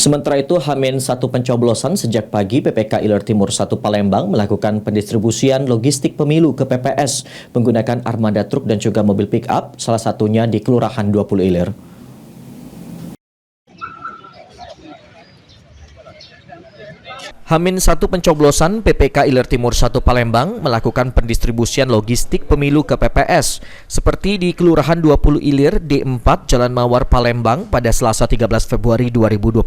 Sementara itu, H-1 pencoblosan sejak pagi PPK Ilir Timur 1 Palembang melakukan pendistribusian logistik pemilu ke PPS menggunakan armada truk dan juga mobil pick-up, salah satunya di Kelurahan 20 Ilir. H-1 pencoblosan PPK Ilir Timur 1 Palembang melakukan pendistribusian logistik pemilu ke PPS seperti di Kelurahan 20 Ilir D4 Jalan Mawar Palembang pada Selasa 13 Februari 2024,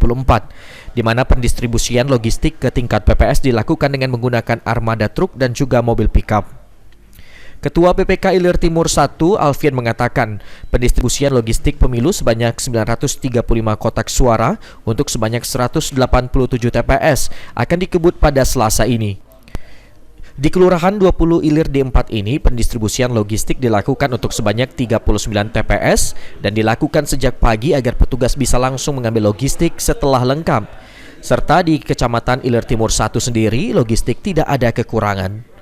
di mana pendistribusian logistik ke tingkat PPS dilakukan dengan menggunakan armada truk dan juga mobil pickup. Ketua PPK Ilir Timur 1, Alfian mengatakan, pendistribusian logistik pemilu sebanyak 935 kotak suara untuk sebanyak 187 TPS akan dikebut pada Selasa ini. Di Kelurahan 20 Ilir D4 ini, pendistribusian logistik dilakukan untuk sebanyak 39 TPS dan dilakukan sejak pagi agar petugas bisa langsung mengambil logistik setelah lengkap. Serta di Kecamatan Ilir Timur 1 sendiri, logistik tidak ada kekurangan.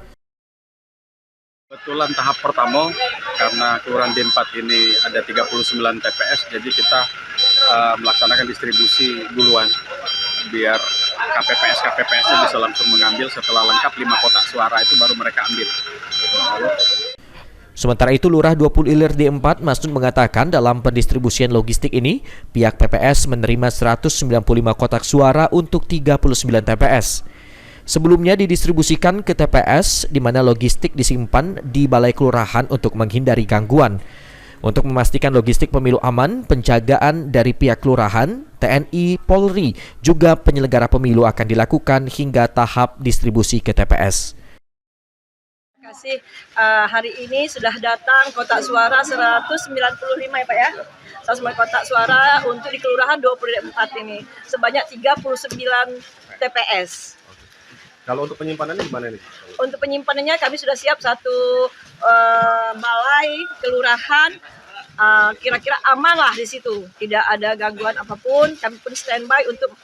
Kebetulan tahap pertama, karena Kelurahan D4 ini ada 39 TPS, jadi kita melaksanakan distribusi duluan, biar KPPS-nya bisa langsung mengambil setelah lengkap 5 kotak suara itu baru mereka ambil. Sementara itu, Lurah 20 Ilir D4 Masnud mengatakan dalam pendistribusian logistik ini, pihak PPS menerima 195 kotak suara untuk 39 TPS. Sebelumnya didistribusikan ke TPS di mana logistik disimpan di Balai Kelurahan untuk menghindari gangguan. Untuk memastikan logistik pemilu aman, penjagaan dari pihak kelurahan, TNI, Polri, juga penyelenggara pemilu akan dilakukan hingga tahap distribusi ke TPS. Terima kasih. Hari ini sudah datang kotak suara 195 ya Pak ya. 195 kotak suara untuk di Kelurahan 24 ini. Sebanyak 39 TPS. Kalau untuk penyimpanannya gimana nih? Untuk penyimpanannya kami sudah siap satu balai kelurahan, kira-kira aman lah di situ, tidak ada gangguan apapun. Kami pun standby untuk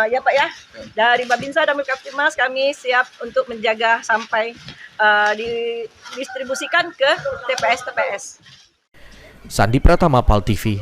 ya Pak ya, dari Babinsa dan Kaptimas kami siap untuk menjaga sampai didistribusikan ke TPS-TPS. Sandi Pratama, PAL TV.